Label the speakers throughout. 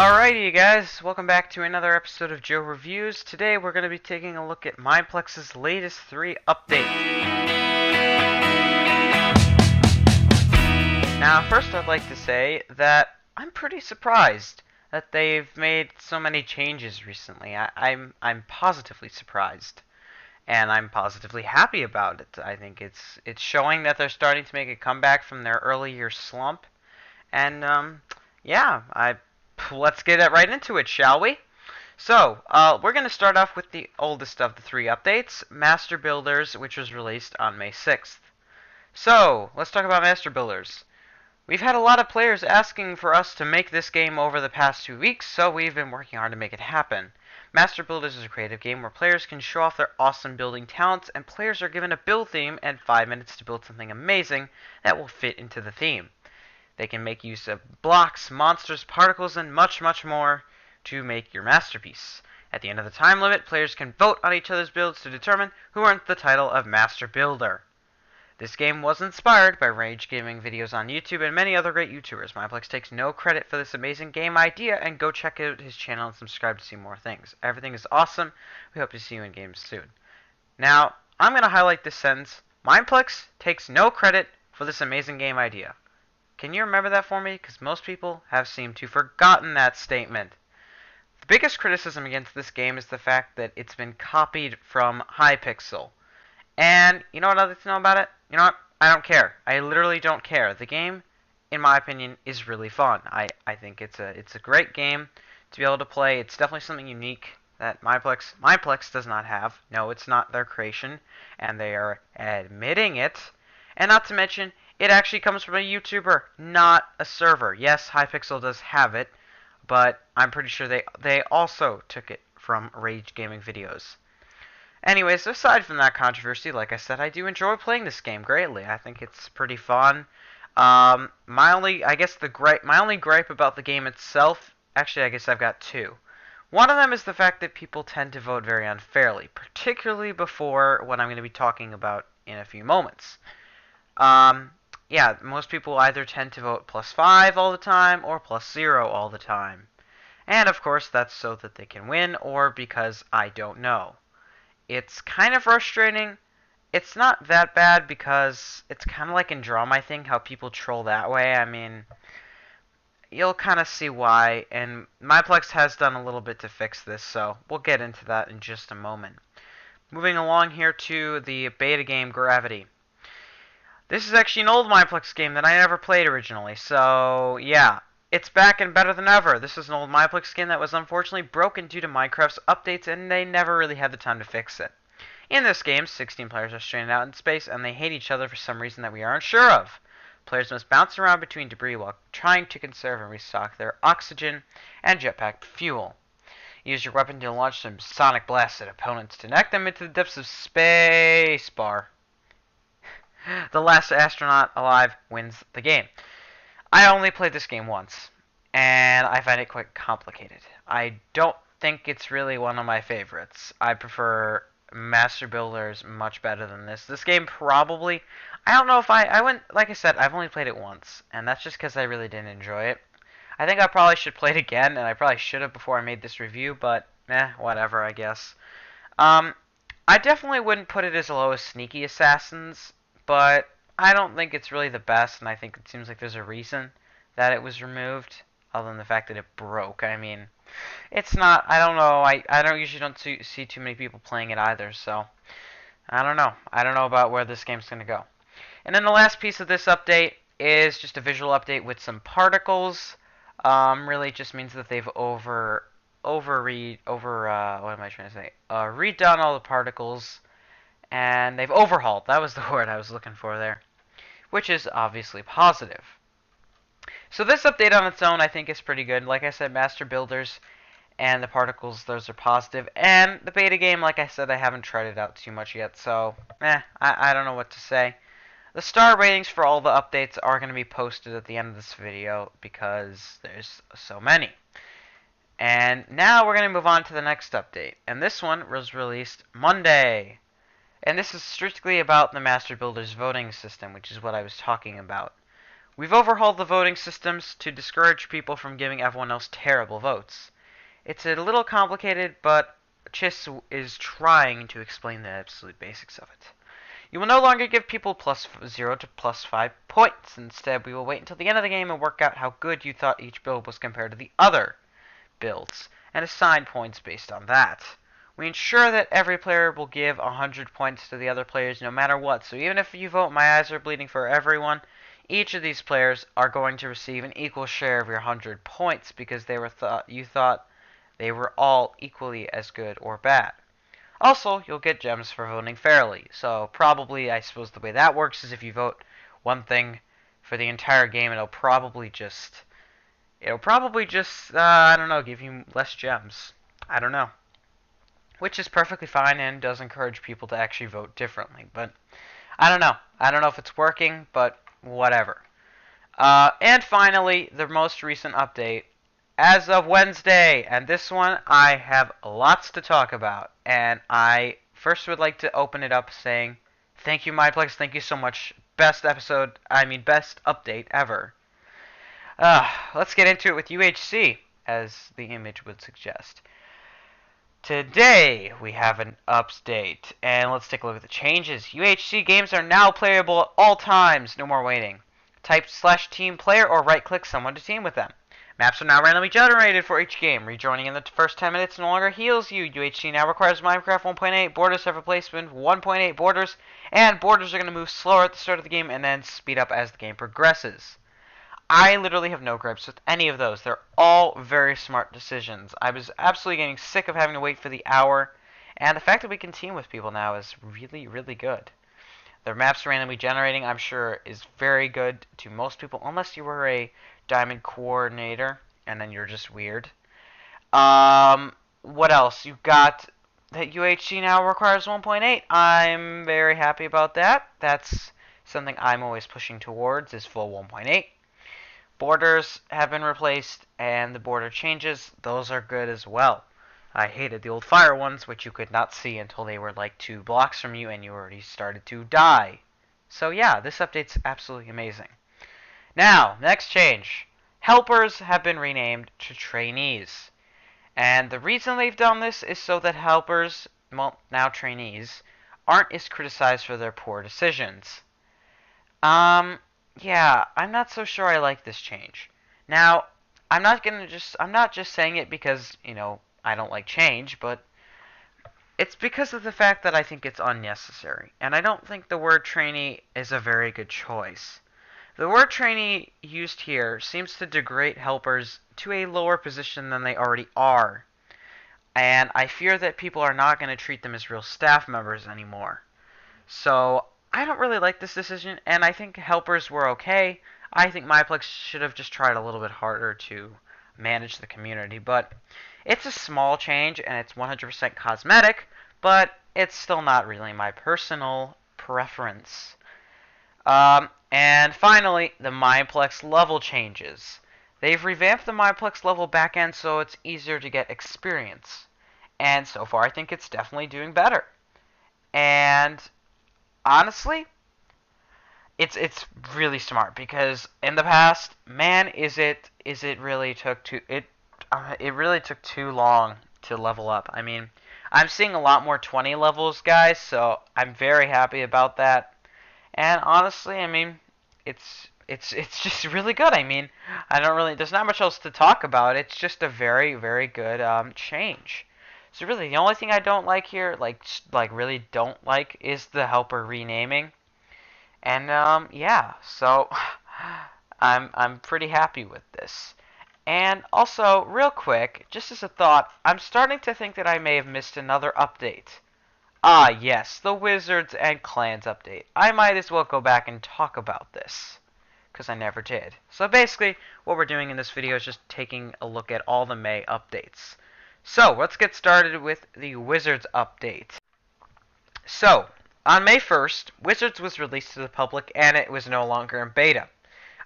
Speaker 1: Alrighty, you guys, welcome back to another episode of Joe Reviews. Today we're going to be taking a look at Mineplex's latest 3 updates. Now, first I'd like to say that I'm pretty surprised that they've made so many changes recently. I'm positively surprised, and I'm positively happy about it. I think it's showing that they're starting to make a comeback from their early year slump, and yeah, let's get right into it, shall we? So, we're going to start off with the oldest of the 3 updates, Master Builders, which was released on May 6th. So, let's talk about Master Builders. We've had a lot of players asking for us to make this game over the past 2 weeks, so we've been working hard to make it happen. Master Builders is a creative game where players can show off their awesome building talents, and players are given a build theme and 5 minutes to build something amazing that will fit into the theme. They can make use of blocks, monsters, particles, and much, much more to make your masterpiece. At the end of the time limit, players can vote on each other's builds to determine who earned the title of Master Builder. This game was inspired by Rage Gaming videos on YouTube and many other great YouTubers. Mineplex takes no credit for this amazing game idea, and go check out his channel and subscribe to see more things. Everything is awesome. We hope to see you in games soon. Now, I'm going to highlight this sentence. Mineplex takes no credit for this amazing game idea. Can you remember that for me? Because most people have seemed to have forgotten that statement. The biggest criticism against this game is the fact that it's been copied from Hypixel. And you know what I'd like to know about it? You know what? I don't care. I literally don't care. The game, in my opinion, is really fun. I think it's a great game to be able to play. It's definitely something unique that Mineplex does not have. No, it's not their creation, and they are admitting it. And not to mention, it actually comes from a YouTuber, not a server. Yes, Hypixel does have it, but I'm pretty sure they also took it from Rage Gaming videos. Anyways, aside from that controversy, like I said, I do enjoy playing this game greatly. I think it's pretty fun. My only gripe about the game itself, actually, I guess I've got 2. One of them is the fact that people tend to vote very unfairly, particularly before what I'm going to be talking about in a few moments. Yeah, most people either tend to vote +5 all the time or +0 all the time. And of course, that's so that they can win or because I don't know. It's kind of frustrating. It's not that bad because it's kind of like in drama, I think, how people troll that way. I mean, you'll kind of see why, and Mineplex has done a little bit to fix this, so we'll get into that in just a moment. Moving along here to the beta game Gravity. This is actually an old Mineplex game that I never played originally, so yeah, it's back and better than ever. This is an old Mineplex game that was unfortunately broken due to Minecraft's updates, and they never really had the time to fix it. In this game, 16 players are stranded out in space, and they hate each other for some reason that we aren't sure of. Players must bounce around between debris while trying to conserve and restock their oxygen and jetpack fuel. Use your weapon to launch some sonic blasts at opponents to knock them into the depths of space bar. The last astronaut alive wins the game. I only played this game once, and I find it quite complicated. I don't think it's really one of my favorites. I prefer Master Builders much better than this. This game probably, I don't know if I went, like I said, I've only played it once, and that's just because I really didn't enjoy it. I think I probably should play it again, and I probably should have before I made this review, but whatever, I guess. I definitely wouldn't put it as low as Sneaky Assassins, but I don't think it's really the best, and I think it seems like there's a reason that it was removed, other than the fact that it broke. I mean, it's not, I don't know, I don't usually see too many people playing it either, so I don't know. I don't know about where this game's going to go. And then the last piece of this update is just a visual update with some particles. Really just means that they've redone all the particles, and they've overhauled. That was the word I was looking for there, which is obviously positive. So this update on its own I think is pretty good. Like I said, Master Builders and the particles, those are positive. And the beta game, like I said, I haven't tried it out too much yet, so I don't know what to say. The star ratings for all the updates are going to be posted at the end of this video because there's so many. And now we're going to move on to the next update. And this one was released Monday. And this is strictly about the Master Builders voting system, which is what I was talking about. We've overhauled the voting systems to discourage people from giving everyone else terrible votes. It's a little complicated, but Chiss is trying to explain the absolute basics of it. You will no longer give people +0 to +5 points. Instead, we will wait until the end of the game and work out how good you thought each build was compared to the other builds, and assign points based on that. We ensure that every player will give 100 points to the other players no matter what. So even if you vote My Eyes Are Bleeding for everyone, each of these players are going to receive an equal share of your 100 points because you thought they were all equally as good or bad. Also, you'll get gems for voting fairly. So probably, I suppose the way that works is if you vote one thing for the entire game, it'll probably just I don't know, give you less gems. I don't know. Which is perfectly fine and does encourage people to actually vote differently. But I don't know. I don't know if it's working, but whatever. And finally, the most recent update. As of Wednesday, and this one I have lots to talk about. And I first would like to open it up saying, thank you, Mineplex. Thank you so much. Best update ever. Let's get into it with UHC, as the image would suggest. Today, we have an update, and let's take a look at the changes. UHC games are now playable at all times, no more waiting. Type /team player or right-click someone to team with them. Maps are now randomly generated for each game. Rejoining in the first 10 minutes no longer heals you. UHC now requires Minecraft 1.8. Borders have replaced 1.8 borders, and borders are going to move slower at the start of the game and then speed up as the game progresses. I literally have no gripes with any of those. They're all very smart decisions. I was absolutely getting sick of having to wait for the hour, and the fact that we can team with people now is really, really good. Their maps randomly generating, I'm sure, is very good to most people, unless you were a diamond coordinator, and then you're just weird. What else? You got that UHC now requires 1.8. I'm very happy about that. That's something I'm always pushing towards, is full 1.8. Borders have been replaced, and the border changes, those are good as well. I hated the old fire ones, which you could not see until they were like 2 blocks from you and you already started to die. So yeah, this update's absolutely amazing. Now, next change. Helpers have been renamed to Trainees. And the reason they've done this is so that helpers, well, now Trainees, aren't as criticized for their poor decisions. Yeah, I'm not so sure I like this change. Now, I'm not just saying it because, I don't like change, but it's because of the fact that I think it's unnecessary. And I don't think the word trainee is a very good choice. The word trainee used here seems to degrade helpers to a lower position than they already are. And I fear that people are not going to treat them as real staff members anymore. So, I don't really like this decision, and I think helpers were okay. I think Mineplex should have just tried a little bit harder to manage the community, but it's a small change, and it's 100% cosmetic, but it's still not really my personal preference. And finally, the Mineplex level changes. They've revamped the Mineplex level backend so it's easier to get experience. And so far, I think it's definitely doing better. And honestly, it's really smart because in the past, man, it really took too long to level up. I mean, I'm seeing a lot more 20 levels, guys, so I'm very happy about that. And honestly, I mean, it's just really good. I mean, there's not much else to talk about. It's just a very, very good change. So really, the only thing I don't like here, really don't like, is the helper renaming. And yeah, so I'm pretty happy with this. And also, real quick, just as a thought, I'm starting to think that I may have missed another update. Ah, yes, the Wizards and Clans update. I might as well go back and talk about this, because I never did. So basically, what we're doing in this video is just taking a look at all the May updates. So, let's get started with the Wizards update. So, on May 1st, Wizards was released to the public and it was no longer in beta.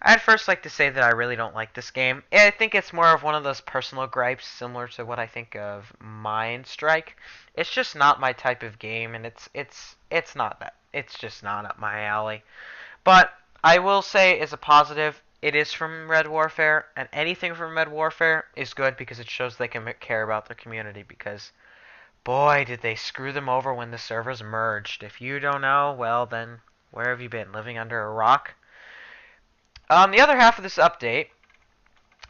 Speaker 1: I'd first like to say that I really don't like this game. I think it's more of one of those personal gripes similar to what I think of Mind Strike. It's just not my type of game, and it's not that. It's just not up my alley. But I will say as a positive, it is from Red Warfare, and anything from Red Warfare is good because it shows they can care about their community. Because boy, did they screw them over when the servers merged. If you don't know, well then, where have you been? Living under a rock? The other half of this update,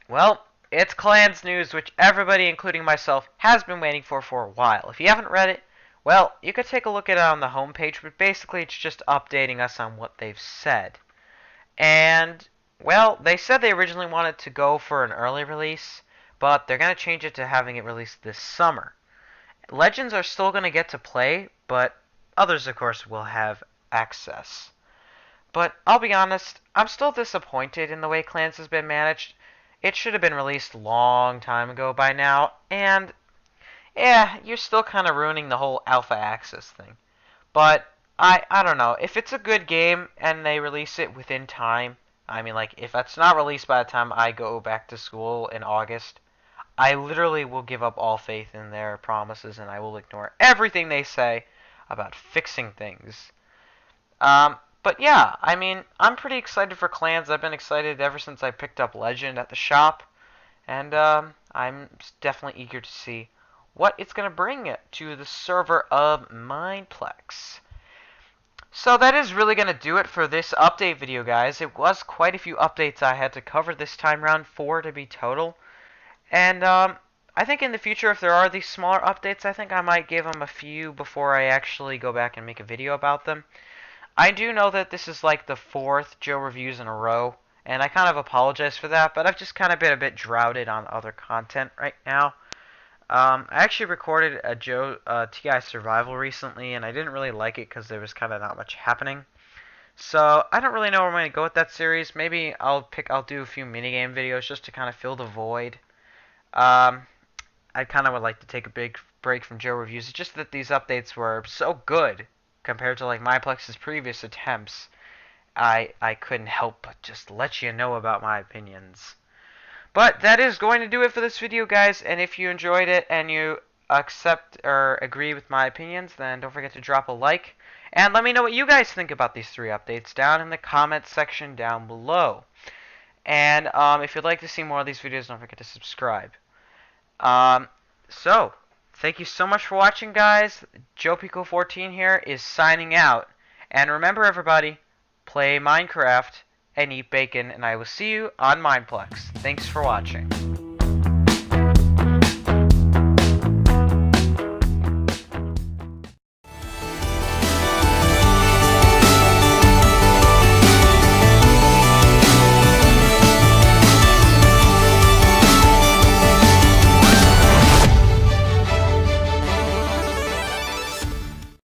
Speaker 1: well, it's Clans news, which everybody, including myself, has been waiting for a while. If you haven't read it, well, you could take a look at it on the homepage, but basically it's just updating us on what they've said. And, well, they said they originally wanted to go for an early release, but they're going to change it to having it released this summer. Legends are still going to get to play, but others, of course, will have access. But I'll be honest, I'm still disappointed in the way Clans has been managed. It should have been released a long time ago by now, and yeah, you're still kind of ruining the whole alpha access thing. But I don't know. If it's a good game and they release it within time, I mean, like, if it's not released by the time I go back to school in August, I literally will give up all faith in their promises and I will ignore everything they say about fixing things. But yeah, I mean, I'm pretty excited for Clans. I've been excited ever since I picked up Legend at the shop, and I'm definitely eager to see what it's going to bring to the server of Mineplex. So that is really going to do it for this update video, guys. It was quite a few updates I had to cover this time around, 4 to be total. And I think in the future, if there are these smaller updates, I think I might give them a few before I actually go back and make a video about them. I do know that this is like the 4th Joe reviews in a row, and I kind of apologize for that, but I've just kind of been a bit droughted on other content right now. I actually recorded a Joe TI Survival recently, and I didn't really like it because there was kind of not much happening. So I don't really know where I'm going to go with that series. Maybe I'll do a few minigame videos just to kind of fill the void. I kind of would like to take a big break from Joe reviews. It's just that these updates were so good compared to like Mineplex's previous attempts. I couldn't help but just let you know about my opinions. But that is going to do it for this video, guys. And if you enjoyed it and you accept or agree with my opinions, then don't forget to drop a like. And let me know what you guys think about these 3 updates down in the comments section down below. And if you'd like to see more of these videos, don't forget to subscribe. So, thank you so much for watching, guys. JoePico14 here is signing out. And remember, everybody, play Minecraft and eat bacon, and I will see you on Mineplex. Thanks for watching.